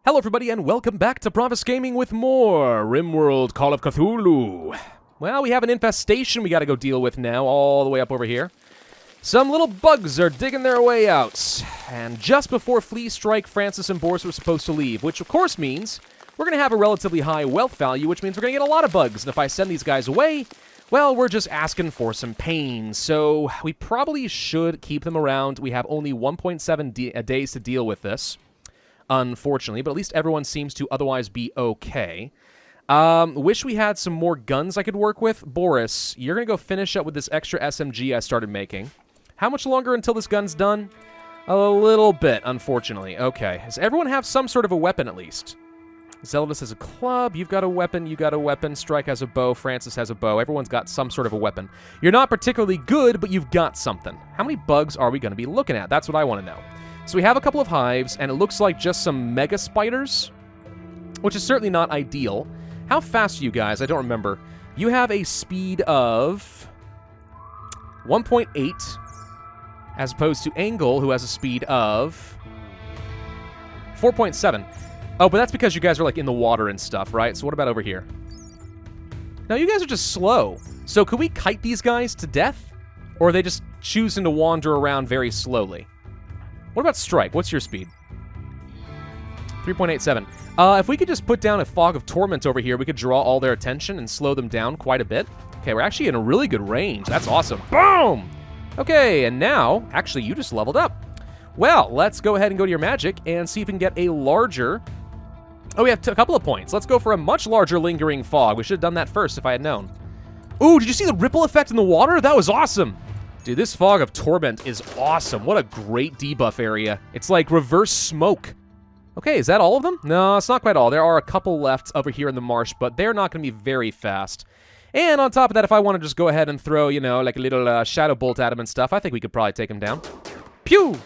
Hello everybody and welcome back to Pravus Gaming with more Rimworld Call of Cthulhu. Well, we have an infestation we gotta go deal with now, all the way up over here. Some little bugs are digging their way out. And just before Flea Strike, Francis and Boris were supposed to leave, which of course means we're gonna have a relatively high wealth value, which means we're gonna get a lot of bugs. And if I send these guys away, well, we're just asking for some pain. So we probably should keep them around. We have only 1.7 days to deal with this, unfortunately, but at least everyone seems to otherwise be okay. Wish we had some more guns I could work with. Boris, you're going to go finish up with this extra SMG I started making. How much longer until this gun's done? A little bit, unfortunately. Okay. Does everyone have some sort of a weapon at least? Zeldis has a club. You've got a weapon. You got a weapon. Strike has a bow. Francis has a bow. Everyone's got some sort of a weapon. You're not particularly good, but you've got something. How many bugs are we going to be looking at? That's what I want to know. So we have a couple of hives, and it looks like just some mega spiders, which is certainly not ideal. How fast are you guys? I don't remember. You have a speed of 1.8, as opposed to Angle, who has a speed of 4.7. Oh, but that's because you guys are, like, in the water and stuff, right? So what about over here? Now, you guys are just slow. So could we kite these guys to death? Or are they just choosing to wander around very slowly? What about Strike? What's your speed? 3.87. If we could just put down a Fog of Torment over here, we could draw all their attention and slow them down quite a bit. Okay, we're actually in a really good range. That's awesome. Boom! Okay, and now, actually, you just leveled up. Well, let's go ahead and go to your magic and see if we can get a larger... Oh, we have a couple of points. Let's go for a much larger Lingering Fog. We should have done that first if I had known. Ooh, did you see the ripple effect in the water? That was awesome. Dude, this Fog of Torment is awesome. What a great debuff area. It's like reverse smoke. Okay, is that all of them? No, it's not quite all. There are a couple left over here in the marsh, but they're not going to be very fast. And on top of that, if I want to just go ahead and throw, you know, like a little shadow bolt at him and stuff, I think we could probably take him down. Pew!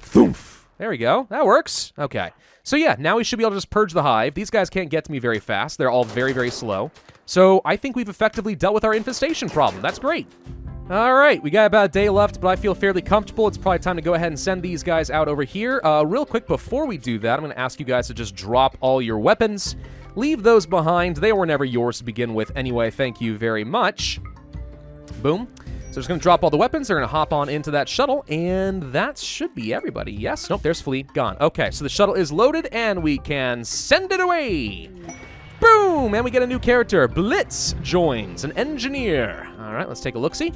Thoomph! There we go. That works. Okay. So yeah, now we should be able to just purge the hive. These guys can't get to me very fast. They're all very, very slow. So I think we've effectively dealt with our infestation problem. That's great. All right, we got about a day left, but I feel fairly comfortable. It's probably time to go ahead and send these guys out over here. Real quick, before we do that, I'm going to ask you guys to just drop all your weapons. Leave those behind. They were never yours to begin with anyway. Thank you very much. Boom. So just going to drop all the weapons. They're going to hop on into that shuttle, and that should be everybody. Yes? Nope, there's Flea. Gone. Okay, so the shuttle is loaded, and we can send it away. Boom! And we get a new character. Blitz joins, an engineer. All right, let's take a look-see.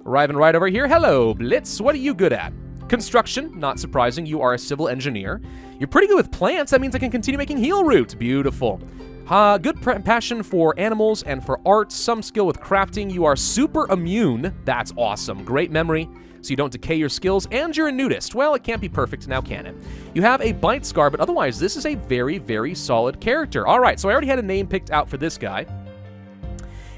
Arriving right over here. Hello, Blitz. What are you good at? Construction. Not surprising. You are a civil engineer. You're pretty good with plants. That means I can continue making heal root. Beautiful. Good passion for animals and for art. Some skill with crafting. You are super immune. That's awesome. Great memory, so you don't decay your skills, and you're a nudist. Well, it can't be perfect now, can it? You have a bite scar, but otherwise, this is a very, very solid character. All right, so I already had a name picked out for this guy,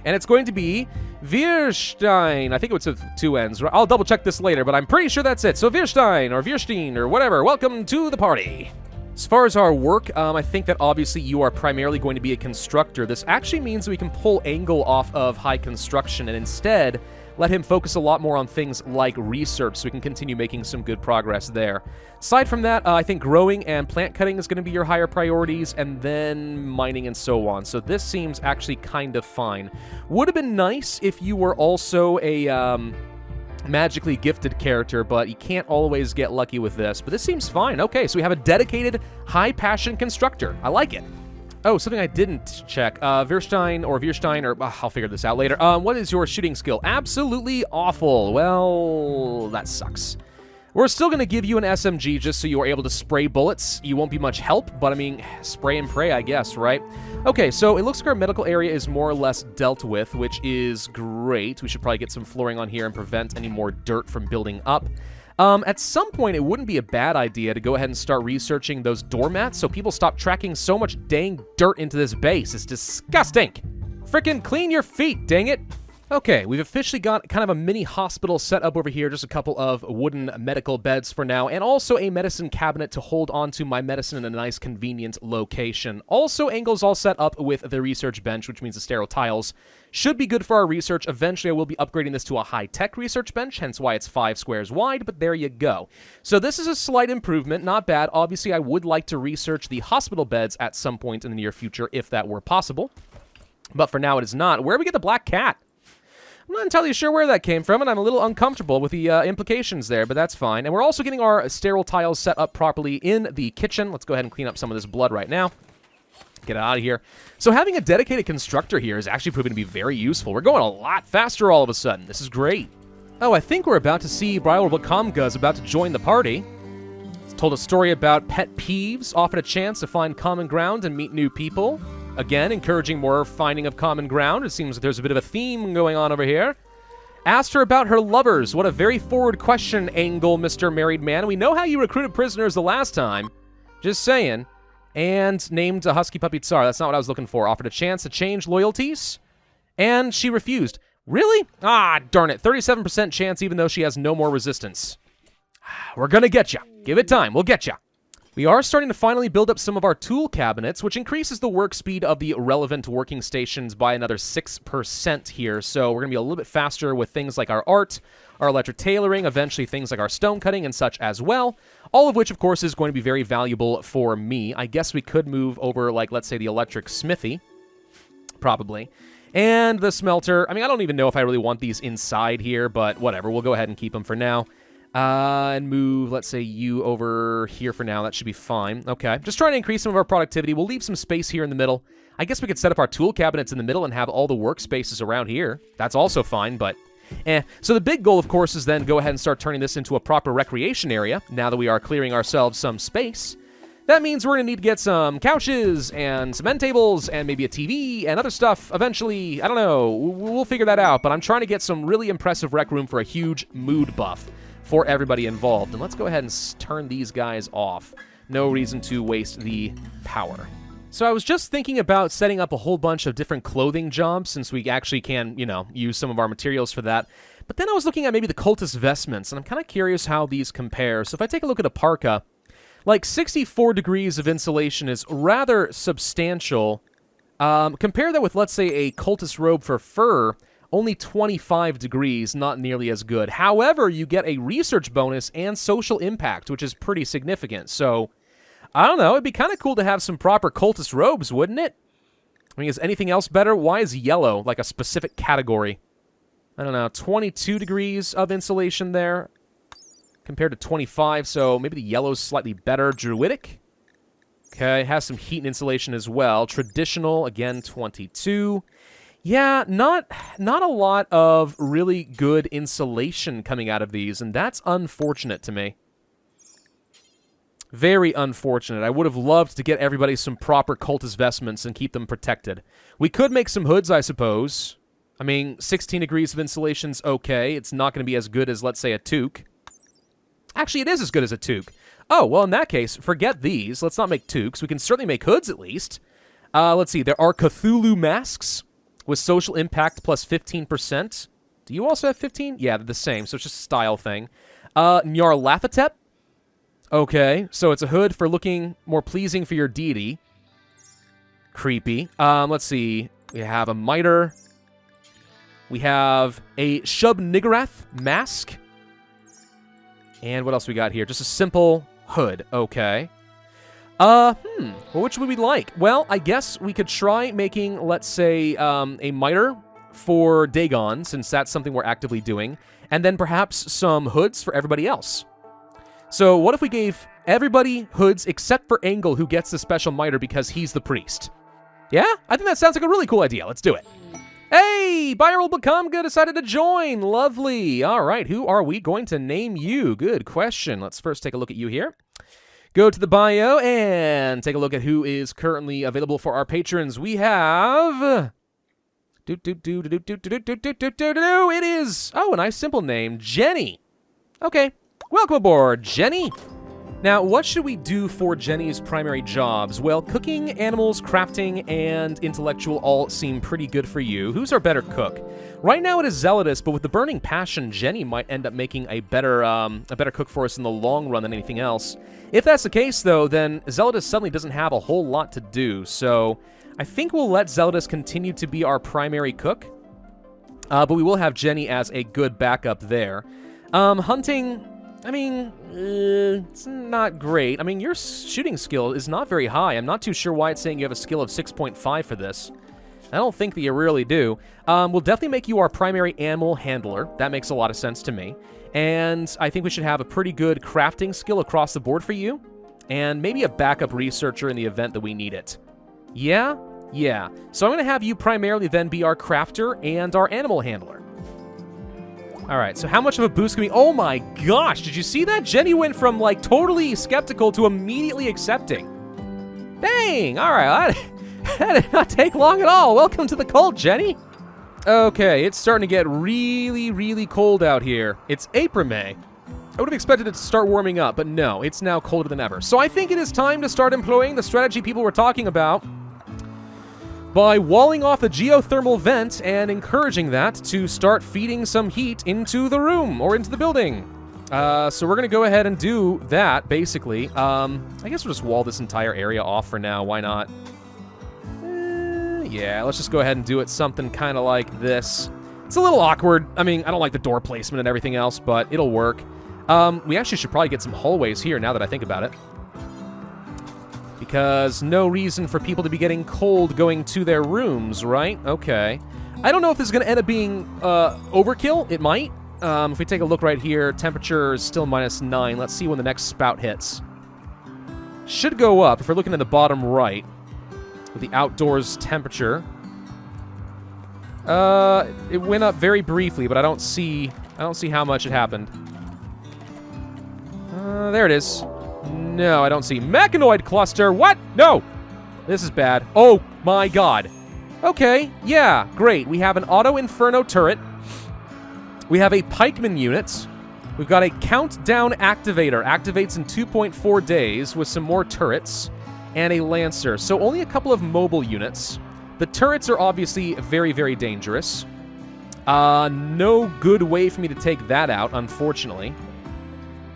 and it's going to be Wirstein. I think it was with two N's. I'll double check this later, but I'm pretty sure that's it. So Wirstein, or Wirstein, or whatever, welcome to the party. As far as our work, I think that obviously you are primarily going to be a constructor. This actually means we can pull Angle off of high construction and instead let him focus a lot more on things like research so we can continue making some good progress there. Aside from that, I think growing and plant cutting is going to be your higher priorities, and then mining and so on. So this seems actually kind of fine. Would have been nice if you were also a magically gifted character, but you can't always get lucky with this. But this seems fine. Okay, so we have a dedicated high-passion constructor. I like it. Oh, something I didn't check. Wirstein, or I'll figure this out later. What is your shooting skill? Absolutely awful. Well, that sucks. We're still going to give you an SMG just so you are able to spray bullets. You won't be much help, but I mean, spray and pray, I guess, right? Okay, so it looks like our medical area is more or less dealt with, which is great. We should probably get some flooring on here and prevent any more dirt from building up. At some point, it wouldn't be a bad idea to go ahead and start researching those doormats so people stop tracking so much dang dirt into this base. It's disgusting. Frickin' clean your feet, dang it. Okay, we've officially got kind of a mini hospital set up over here, just a couple of wooden medical beds for now, and also a medicine cabinet to hold onto my medicine in a nice, convenient location. Also, Angle's all set up with the research bench, which means the sterile tiles should be good for our research. Eventually, I will be upgrading this to a high-tech research bench, hence why it's 5 squares wide, but there you go. So this is a slight improvement, not bad. Obviously, I would like to research the hospital beds at some point in the near future, if that were possible. But for now, it is not. Where do we get the black cat? I'm not entirely sure where that came from, and I'm a little uncomfortable with the implications there, but that's fine. And we're also getting our sterile tiles set up properly in the kitchen. Let's go ahead and clean up some of this blood right now. Get out of here. So having a dedicated constructor here is actually proving to be very useful. We're going a lot faster all of a sudden. This is great. Oh, I think we're about to see Rimworld is about to join the party. It's told a story about pet peeves, offered a chance to find common ground and meet new people. Again, encouraging more finding of common ground. It seems like there's a bit of a theme going on over here. Asked her about her lovers. What a very forward question, Angle, Mr. Married Man. We know how you recruited prisoners the last time. Just saying. And named a husky puppy Tsar. That's not what I was looking for. Offered a chance to change loyalties. And she refused. Really? Ah, darn it. 37% chance even though she has no more resistance. We're gonna get ya. Give it time. We'll get ya. We are starting to finally build up some of our tool cabinets, which increases the work speed of the relevant working stations by another 6% here. So we're going to be a little bit faster with things like our art, our electric tailoring, eventually things like our stone cutting and such as well. All of which, of course, is going to be very valuable for me. I guess we could move over, like, let's say the electric smithy. Probably. And the smelter. I mean, I don't even know if I really want these inside here, but whatever. We'll go ahead and keep them for now. And move, let's say, you over here for now. That should be fine. Okay. Just trying to increase some of our productivity. We'll leave some space here in the middle. I guess we could set up our tool cabinets in the middle and have all the workspaces around here. That's also fine, but So the big goal, of course, is then go ahead and start turning this into a proper recreation area, now that we are clearing ourselves some space. That means we're going to need to get some couches and some end tables and maybe a TV and other stuff eventually. I don't know. We'll figure that out, but I'm trying to get some really impressive rec room for a huge mood buff for everybody involved. And let's go ahead and turn these guys off. No reason to waste the power. So I was just thinking about setting up a whole bunch of different clothing jobs, since we actually can, you know, use some of our materials for that. But then I was looking at maybe the cultist vestments, and I'm kind of curious how these compare. So if I take a look at a parka, like 64 degrees of insulation is rather substantial. Compare that with, let's say, a cultist robe for fur. Only 25 degrees, not nearly as good. However, you get a research bonus and social impact, which is pretty significant. So, I don't know, it'd be kind of cool to have some proper cultist robes, wouldn't it? I mean, is anything else better? Why is yellow like a specific category? I don't know, 22 degrees of insulation there compared to 25, so maybe the yellow's slightly better. Druidic. Okay, has some heat and insulation as well. Traditional, again, 22. Yeah, not a lot of really good insulation coming out of these, and that's unfortunate to me. Very unfortunate. I would have loved to get everybody some proper cultist vestments and keep them protected. We could make some hoods, I suppose. I mean, 16 degrees of insulation's okay. It's not going to be as good as, let's say, a toque. Actually, it is as good as a toque. Oh, well, in that case, forget these. Let's not make toques. We can certainly make hoods, at least. Let's see. There are Cthulhu masks with social impact plus 15%. Do you also have 15? Yeah, they're the same, so it's just a style thing. Nyarlathotep. Okay, so it's a hood for looking more pleasing for your deity. Creepy. Let's see. We have a mitre. We have a Shub-Niggurath mask. And what else we got here? Just a simple hood. Okay. Well, which would we like? Well, I guess we could try making, let's say, a mitre for Dagon, since that's something we're actively doing, and then perhaps some hoods for everybody else. So what if we gave everybody hoods except for Angle, who gets the special mitre because he's the priest? Yeah? I think that sounds like a really cool idea. Let's do it. Hey! Viral Bakamga decided to join. Lovely. All right, who are we going to name you? Good question. Let's first take a look at you here. Go to the bio and take a look at who is currently available for our patrons. We have... It is... Oh, a nice simple name. Jenny. Okay. Welcome aboard, Jenny. Now, what should we do for Jenny's primary jobs? Well, cooking, animals, crafting, and intellectual all seem pretty good for you. Who's our better cook? Right now it is Zealotous, but with the burning passion, Jenny might end up making a better cook for us in the long run than anything else. If that's the case, though, then Zealotous suddenly doesn't have a whole lot to do, so I think we'll let Zealotous continue to be our primary cook, but we will have Jenny as a good backup there. Hunting... I mean, it's not great. I mean, your shooting skill is not very high. I'm not too sure why it's saying you have a skill of 6.5 for this. I don't think that you really do. We'll definitely make you our primary animal handler. That makes a lot of sense to me. And I think we should have a pretty good crafting skill across the board for you. And maybe a backup researcher in the event that we need it. Yeah? Yeah. So I'm going to have you primarily then be our crafter and our animal handler. All right, so how much of a boost can we... Oh my gosh, did you see that? Jenny went from, like, totally skeptical to immediately accepting. Dang, all right, that did not take long at all. Welcome to the cult, Jenny. Okay, it's starting to get really, really cold out here. It's April, May. I would have expected it to start warming up, but no, it's now colder than ever. So I think it is time to start employing the strategy people were talking about by walling off the geothermal vent and encouraging that to start feeding some heat into the room or into the building. So we're going to go ahead and do that, basically. I guess we'll just wall this entire area off for now. Why not? Yeah, let's just go ahead and do it something kind of like this. It's a little awkward. I mean, I don't like the door placement and everything else, but it'll work. We actually should probably get some hallways here now that I think about it. Because no reason for people to be getting cold going to their rooms, right? Okay. I don't know if this is going to end up being overkill. It might. If we take a look right here, temperature is still -9. Let's see when the next spout hits. Should go up if we're looking at the bottom right with the outdoors temperature. It went up very briefly, but I don't see how much it happened. There it is. No, I don't see. Mechanoid cluster! What? No! This is bad. Oh my god. Okay, yeah, great. We have an auto inferno turret. We have a pikeman unit. We've got a countdown activator. Activates in 2.4 days with some more turrets. And a lancer. So only a couple of mobile units. The turrets are obviously very, very dangerous. No good way for me to take that out, unfortunately.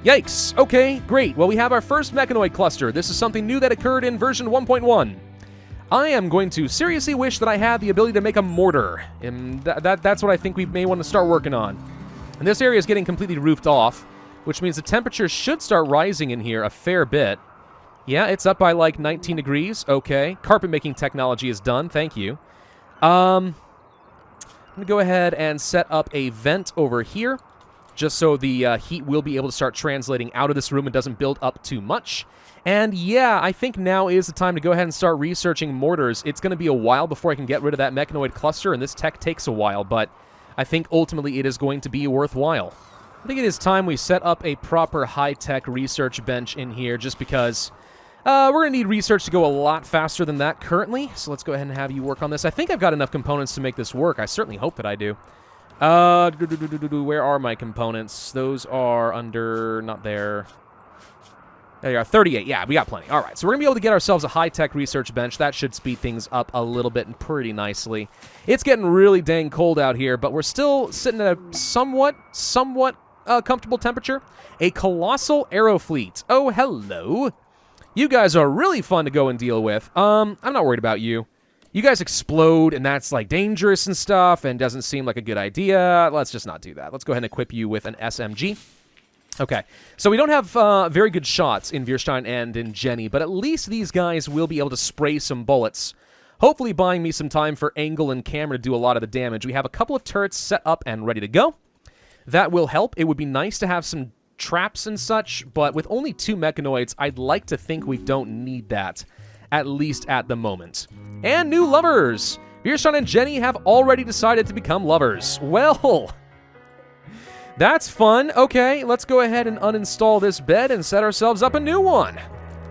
Yikes. Okay, great. Well, we have our first mechanoid cluster. This is something new that occurred in version 1.1. I am going to seriously wish that I had the ability to make a mortar. And that's what I think we may want to start working on. And this area is getting completely roofed off, which means the temperature should start rising in here a fair bit. Yeah, it's up by like 19 degrees. Okay. Carpet making technology is done. Thank you. I'm going to go ahead and set up a vent over here, just so the heat will be able to start translating out of this room and doesn't build up too much. And yeah, I think now is the time to go ahead and start researching mortars. It's going to be a while before I can get rid of that mechanoid cluster, and this tech takes a while, but I think ultimately it is going to be worthwhile. I think it is time we set up a proper high-tech research bench in here, just because we're going to need research to go a lot faster than that currently. So let's go ahead and have you work on this. I think I've got enough components to make this work. I certainly hope that I do. Where are my components? Those are under... not there. There you are, 38. Yeah, we got plenty. All right, so we're going to be able to get ourselves a high-tech research bench. That should speed things up a little bit and pretty nicely. It's getting really dang cold out here, but we're still sitting at a somewhat comfortable temperature. A colossal arrow fleet. Oh, hello. You guys are really fun to go and deal with. I'm not worried about you. You guys explode, and that's, like, dangerous and stuff, and doesn't seem like a good idea. Let's just not do that. Let's go ahead and equip you with an SMG. Okay, so we don't have very good shots in Wirstein and in Jenny, but at least these guys will be able to spray some bullets, hopefully buying me some time for angle and camera to do a lot of the damage. We have a couple of turrets set up and ready to go. That will help. It would be nice to have some traps and such, but with only 2 mechanoids, I'd like to think we don't need that, at least at the moment. And new lovers! Wirstein and Jenny have already decided to become lovers. Well... that's fun. Okay, let's go ahead and uninstall this bed and set ourselves up a new one.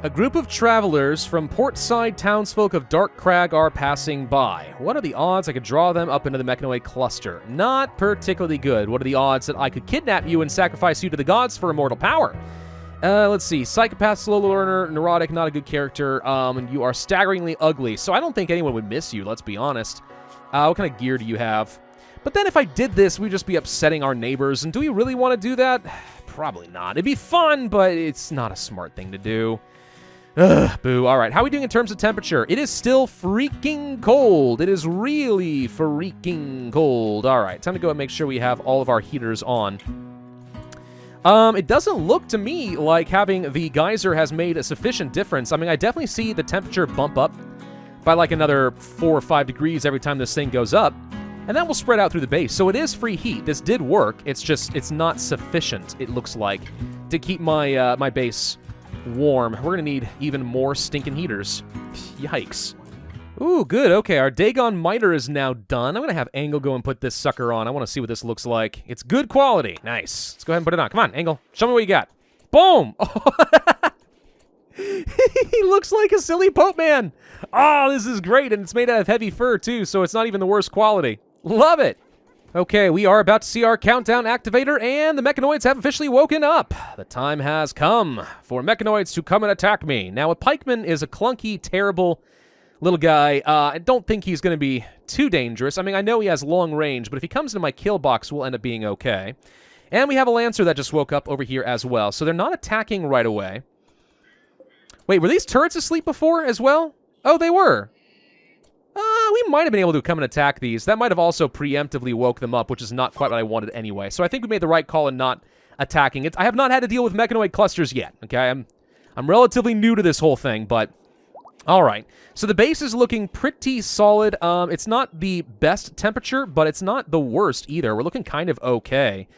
A group of travelers from portside townsfolk of Dark Crag are passing by. What are the odds I could draw them up into the mechanoid cluster? Not particularly good. What are the odds that I could kidnap you and sacrifice you to the gods for immortal power? Let's see. Psychopath, slow learner, neurotic, not a good character, and you are staggeringly ugly. So I don't think anyone would miss you, let's be honest. What kind of gear do you have? But then if I did this, we'd just be upsetting our neighbors, and do we really want to do that? Probably not. It'd be fun, but it's not a smart thing to do. Ugh, boo. All right, how are we doing in terms of temperature? It is still freaking cold. It is really freaking cold. All right, time to go and make sure we have all of our heaters on. It doesn't look to me like having the geyser has made a sufficient difference. I mean, I definitely see the temperature bump up by like another 4 or 5 degrees every time this thing goes up, and that will spread out through the base. So it is free heat. This did work. It's just, it's not sufficient, it looks like, to keep my, my base warm. We're gonna need even more stinking heaters. Yikes. Ooh, good. Okay, our Dagon Miter is now done. I'm gonna have Angle go and put this sucker on. I want to see what this looks like. It's good quality. Nice. Let's go ahead and put it on. Come on, Angle. Show me what you got. Boom! He looks like a silly Pope Man. Oh, this is great, and it's made out of heavy fur, too, so it's not even the worst quality. Love it! Okay, we are about to see our countdown activator, and the mechanoids have officially woken up. The time has come for mechanoids to come and attack me. Now, a pikeman is a clunky, terrible little guy. I don't think he's going to be too dangerous. I mean, I know he has long range, but if he comes into my kill box, we'll end up being okay. And we have a lancer that just woke up over here as well, so they're not attacking right away. Wait, were these turrets asleep before as well? Oh, they were. We might have been able to come and attack these. That might have also preemptively woke them up, which is not quite what I wanted anyway. So I think we made the right call in not attacking it. I have not had to deal with mechanoid clusters yet, okay? I'm relatively new to this whole thing, but all right. So the base is looking pretty solid. It's not the best temperature, but it's not the worst either. We're looking kind of okay.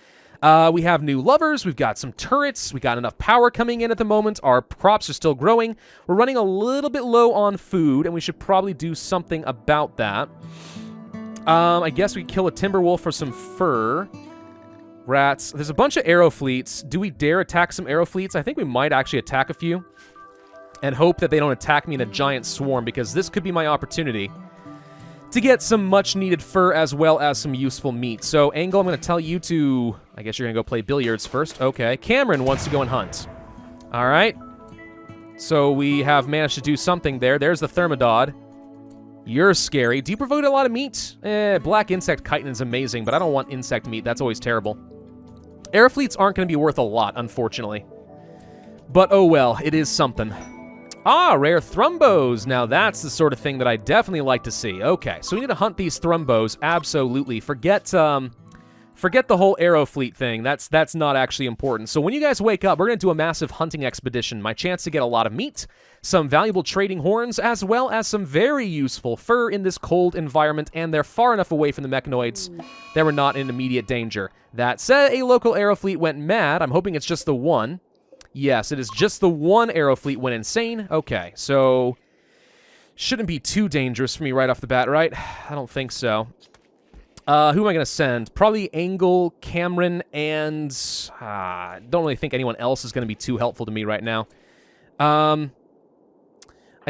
We have new lovers, we've got some turrets, we got enough power coming in at the moment, our crops are still growing, we're running a little bit low on food, and we should probably do something about that. I guess we kill a timber wolf for some fur. Rats. There's a bunch of arrow fleets. Do we dare attack some arrow fleets? I think we might actually attack a few, and hope that they don't attack me in a giant swarm, because this could be my opportunity to get some much-needed fur as well as some useful meat. So, Angle, I'm going to tell you to... I guess you're going to go play billiards first. Okay. Cameron wants to go and hunt. All right. So, we have managed to do something there. There's the Thermodod. You're scary. Do you provide a lot of meat? Black insect chitin is amazing, but I don't want insect meat. That's always terrible. Air fleets aren't going to be worth a lot, unfortunately. But, oh well. It is something. Ah, rare Thrumbos. Now that's the sort of thing that I definitely like to see. Okay, so we need to hunt these Thrumbos. Absolutely. Forget the whole arrow fleet thing. That's not actually important. So when you guys wake up, we're going to do a massive hunting expedition. My chance to get a lot of meat, some valuable trading horns, as well as some very useful fur in this cold environment, and they're far enough away from the mechanoids that we're not in immediate danger. That said, a local arrow fleet went mad. I'm hoping it's just the one. Yes, it is just the one arrow fleet went insane. Okay, so shouldn't be too dangerous for me right off the bat, right? I don't think so. Who am I going to send? Probably Angle, Cameron, and don't really think anyone else is going to be too helpful to me right now. I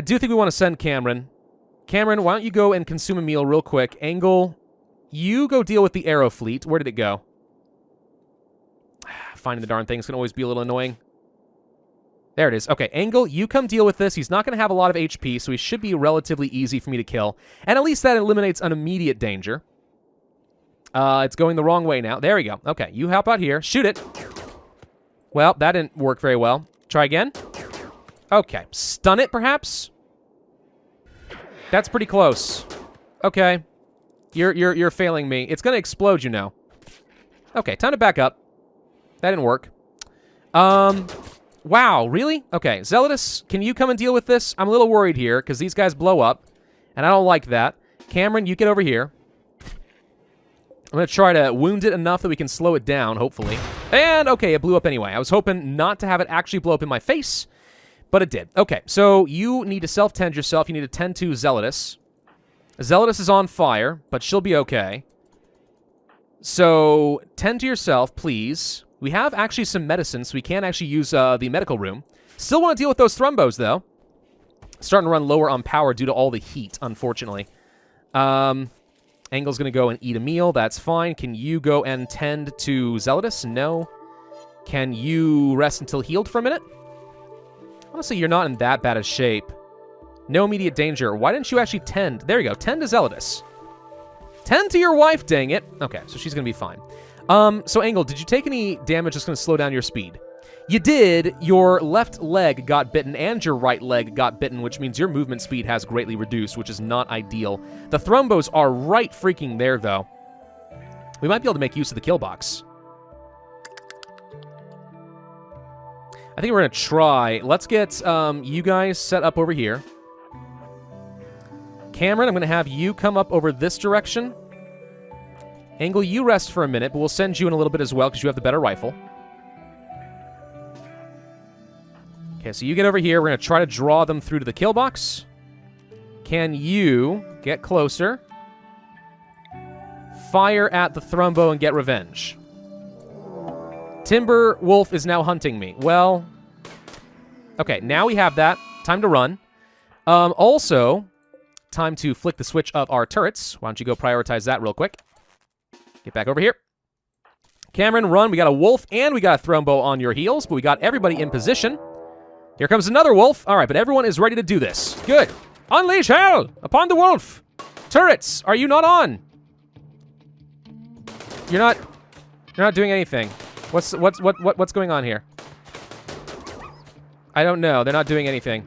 do think we want to send Cameron. Cameron, why don't you go and consume a meal real quick? Angle, you go deal with the arrow fleet. Where did it go? Finding the darn things can always be a little annoying. There it is. Okay, Angle, you come deal with this. He's not going to have a lot of HP, so he should be relatively easy for me to kill. And at least that eliminates an immediate danger. It's going the wrong way now. There we go. Okay, you help out here. Shoot it. Well, that didn't work very well. Try again. Okay, stun it, perhaps? That's pretty close. Okay. You're failing me. It's going to explode, you know. Okay, time to back up. That didn't work. Wow, really? Okay, Zealotus, can you come and deal with this? I'm a little worried here, because these guys blow up, and I don't like that. Cameron, you get over here. I'm going to try to wound it enough that we can slow it down, hopefully. And, okay, it blew up anyway. I was hoping not to have it actually blow up in my face, but it did. Okay, so you need to self-tend yourself. You need to tend to Zealotus. Zealotus is on fire, but she'll be okay. So, tend to yourself, please. We have actually some medicine, so we can actually use the medical room. Still want to deal with those Thrumbos, though. Starting to run lower on power due to all the heat, unfortunately. Angle's going to go and eat a meal. That's fine. Can you go and tend to Zealotus? No. Can you rest until healed for a minute? Honestly, you're not in that bad a shape. No immediate danger. Why didn't you actually tend? There you go. Tend to Zealotus. Tend to your wife, dang it. Okay, so she's going to be fine. So, Angle, did you take any damage that's going to slow down your speed? You did. Your left leg got bitten and your right leg got bitten, which means your movement speed has greatly reduced, which is not ideal. The Thrumbos are right freaking there, though. We might be able to make use of the kill box. I think we're going to try. Let's get you guys set up over here. Cameron, I'm going to have you come up over this direction. Angle, you rest for a minute, but we'll send you in a little bit as well because you have the better rifle. Okay, so you get over here. We're going to try to draw them through to the kill box. Can you get closer? Fire at the Thrumbo and get revenge. Timber Wolf is now hunting me. Well, okay, now we have that. Time to run. Also, time to flick the switch of our turrets. Why don't you go prioritize that real quick? Get back over here. Cameron, run. We got a wolf and we got a Thrumbo on your heels, but we got everybody in position. Here comes another wolf. All right, but everyone is ready to do this. Good. Unleash hell upon the wolf. Turrets, are you not on? You're not doing anything. What's going on here? I don't know. They're not doing anything.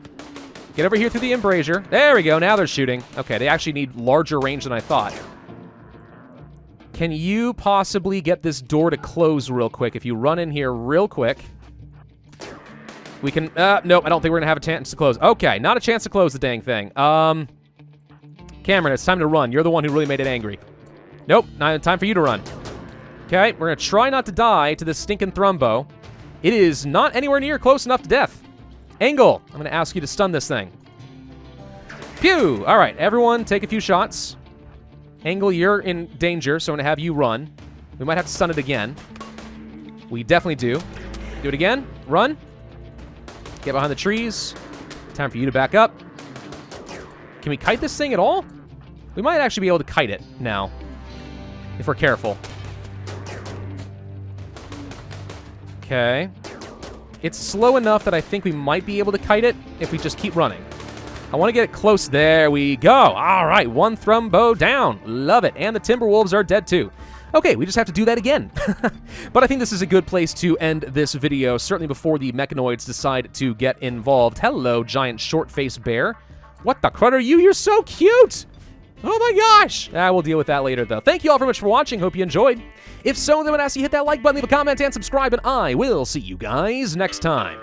Get over here through the embrasure. There we go. Now they're shooting. Okay, they actually need larger range than I thought. Can you possibly get this door to close real quick? If you run in here real quick. We can... nope, I don't think we're going to have a chance to close. Okay, not a chance to close the dang thing. Cameron, it's time to run. You're the one who really made it angry. Nope, not time for you to run. Okay, we're going to try not to die to this stinking Thrumbo. It is not anywhere near close enough to death. Angle, I'm going to ask you to stun this thing. Pew! All right, everyone take a few shots. Angle, you're in danger, so I'm going to have you run. We might have to stun it again. We definitely do. Do it again. Run. Get behind the trees. Time for you to back up. Can we kite this thing at all? We might actually be able to kite it now, if we're careful. Okay. It's slow enough that I think we might be able to kite it if we just keep running. I want to get it close. There we go. All right, one Thrumbo down. Love it. And the Timberwolves are dead too. Okay, we just have to do that again. But I think this is a good place to end this video, certainly before the mechanoids decide to get involved. Hello, giant short-faced bear. What the crud are you? You're so cute! Oh my gosh! We'll deal with that later, though. Thank you all very much for watching. Hope you enjoyed. If so, then I would ask you hit that like button, leave a comment, and subscribe, and I will see you guys next time.